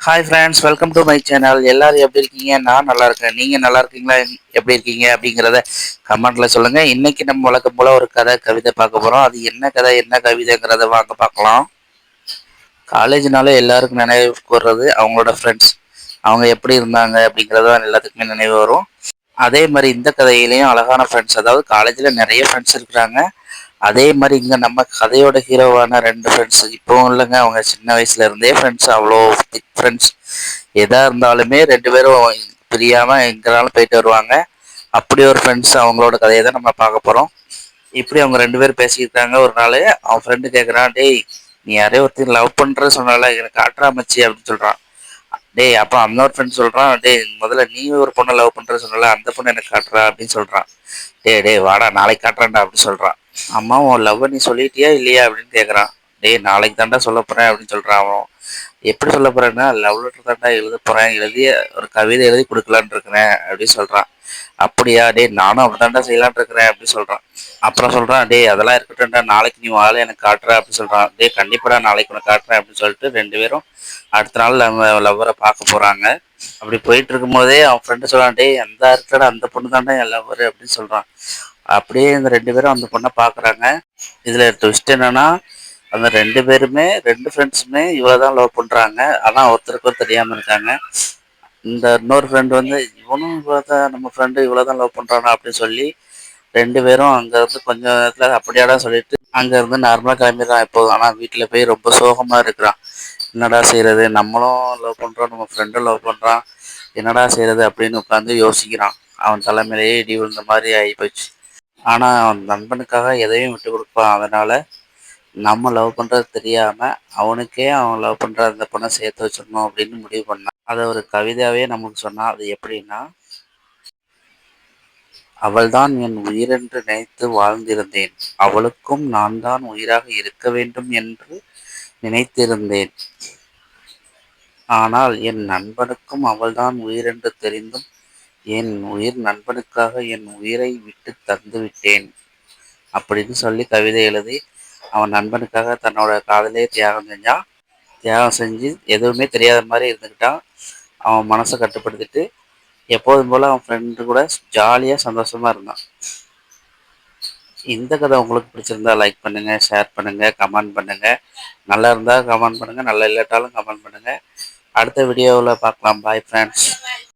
Hi friends, welcome to my channel. எல்லாரும் எப்படி இருக்கீங்க? நான் நல்லா இருக்கேன். நீங்கள் நல்லா இருக்கீங்களா? எப்படி இருக்கீங்க அப்படிங்கிறத கமெண்ட்ல சொல்லுங்கள். இன்னைக்கு நம்ம வழக்கம் போல ஒரு கதை கவிதை பார்க்க போகிறோம். அது என்ன கதை என்ன கவிதைங்கிறத வாங்க பார்க்கலாம். காலேஜ்னாலே எல்லாருக்கும் நினைவுக்கு வர்றது அவங்களோட ஃப்ரெண்ட்ஸ். அவங்க எப்படி இருந்தாங்க அப்படிங்கிறது தான் எல்லாத்துக்குமே நினைவு வரும். அதே மாதிரி இந்த கதையிலையும் அழகான ஃப்ரெண்ட்ஸ், அதாவது காலேஜில் நிறைய ஃப்ரெண்ட்ஸ் இருக்கிறாங்க. அதே மாதிரி இங்கே நம்ம கதையோட ஹீரோவான ரெண்டு ஃப்ரெண்ட்ஸ் இப்போவும் இல்லைங்க, அவங்க சின்ன வயசுல இருந்தே ஃப்ரெண்ட்ஸ், அவ்வளோ திக் ஃப்ரெண்ட்ஸ். எதா இருந்தாலுமே ரெண்டு பேரும் பிரியாமல் எங்கேனாலும் போயிட்டு வருவாங்க. அப்படி ஒரு ஃப்ரெண்ட்ஸ், அவங்களோட கதையை தான் நம்ம பார்க்க போகிறோம். இப்படி அவங்க ரெண்டு பேரும் பேசிக்கிட்டாங்க. ஒரு நாள் அவன் ஃப்ரெண்டு கேட்குறான், டேய் நீ யாரையோ ஒருத்தர் லவ் பண்ணுற சொன்னால எனக்கு காட்டுறா மச்சி அப்படின்னு சொல்கிறான். டேய் அப்போ இன்னொரு ஃப்ரெண்ட் சொல்கிறான், டேய் முதல்ல நீ ஒரு பொண்ணை லவ் பண்ணுற சொன்னால அந்த பொண்ணு எனக்கு காட்டுறா அப்படின்னு சொல்கிறான். டேய் வாடா நாளைக்கு காட்டுறான்டா அப்படின்னு சொல்கிறான். அம்மா உன் லவ்வை நீ சொல்லிட்டியா இல்லையா அப்படின்னு கேட்குறான். டேய் நாளைக்கு தாண்டா சொல்ல போகிறேன் அப்படின்னு சொல்கிறான் அவன். எப்படி சொல்ல போகிறேன்னா லவ் லெட்டர் தாண்டா எழுத போகிறேன், எழுதி ஒரு கவிதை எழுதி கொடுக்கலான்னு இருக்கிறேன் அப்படின்னு சொல்கிறான். அப்படியா, டேய் நானும் அப்படி தாண்டா செய்யலான்னு இருக்கிறேன் அப்படின்னு சொல்கிறான். அப்புறம் சொல்கிறான், டேய் அதெல்லாம் இருக்கட்டும்டா, நாளைக்கு நீ வாழை எனக்கு காட்டுற அப்படின்னு சொல்கிறான். டேய் கண்டிப்பாடா நாளைக்கு உனக்கு காட்டுறேன் அப்படின்னு சொல்லிட்டு ரெண்டு பேரும் அடுத்த நாள் நம்ம லவ்வரை பார்க்க போகிறாங்க. அப்படி போயிட்டு இருக்கும்போதே அவன் ஃப்ரெண்டு சொல்கிறான், டேய் அந்த இருக்கடா அந்த பொண்ணு தாண்டா என் லவ்வர் அப்படின்னு சொல்கிறான். அப்படியே இந்த ரெண்டு பேரும் அந்த பொண்ணை பார்க்குறாங்க. இதில் ட்விஸ்ட் என்னன்னா, அந்த ரெண்டு பேருமே ரெண்டு ஃப்ரெண்ட்ஸுமே இவளை தான் லவ் பண்ணுறாங்க. ஆனால் ஒருத்தருக்கும் தெரியாமல் இருக்காங்க. இந்த இன்னொரு ஃப்ரெண்டு வந்து இவனும் இவ்வளோ தான், நம்ம ஃப்ரெண்டு இவ்வளோ தான் லவ் பண்ணுறானா அப்படின்னு சொல்லி ரெண்டு பேரும் அங்கேருந்து கொஞ்சம் நேரத்தில் அப்படியாடா சொல்லிட்டு அங்கேருந்து நார்மலாக கிளம்பிடுறான் எப்போதும். ஆனால் வீட்டில் போய் ரொம்ப சோகமாக இருக்கிறான். என்னடா செய்கிறது, நம்மளும் லவ் பண்ணுறோம், நம்ம ஃப்ரெண்டும் லவ் பண்ணுறான், என்னடா செய்கிறது அப்படின்னு உட்காந்து யோசிக்கிறான். அவன் தலைமையிலேயே இடி விழுந்த மாதிரி ஆகிப்போச்சு. ஆனால் அவன் நண்பனுக்காக எதையும் விட்டு கொடுப்பான். அதனால் நம்ம லவ் பண்ணுறது தெரியாமல் அவனுக்கே அவன் லவ் பண்ணுற அந்த பொண்ணை சேர்த்து வச்சிடணும் அப்படின்னு முடிவு பண்ணான். அதை ஒரு கவிதையாகவே நமக்கு சொன்னான். அது எப்படின்னா, அவள்தான் என் உயிரென்று நினைத்து வாழ்ந்திருந்தேன். அவளுக்கும் நான் தான் உயிராக இருக்க வேண்டும் என்று நினைத்திருந்தேன். ஆனால் என் நண்பனுக்கும் அவள்தான் உயிரென்று தெரிந்தும் என் உயிர் நண்பனுக்காக என் உயிரை விட்டு தந்து விட்டேன் அப்படின்னு சொல்லி கவிதை எழுதி அவன் நண்பனுக்காக தன்னோட காதலே தியாகம் செஞ்சான். தியாகம் செஞ்சு எதுவுமே தெரியாத மாதிரி இருந்துக்கிட்டான். அவன் மனசை கட்டுப்படுத்திட்டு எப்போதும் போல் அவன் ஃப்ரெண்டு கூட ஜாலியாக சந்தோஷமாக இருந்தான். இந்த கதை உங்களுக்கு பிடிச்சிருந்தா லைக் பண்ணுங்கள், ஷேர் பண்ணுங்கள், கமெண்ட் பண்ணுங்கள். நல்லா இருந்தால் கமெண்ட் பண்ணுங்கள், நல்லா இல்லாட்டாலும் கமெண்ட் பண்ணுங்கள். அடுத்த வீடியோவில் பார்க்கலாம். Bye friends.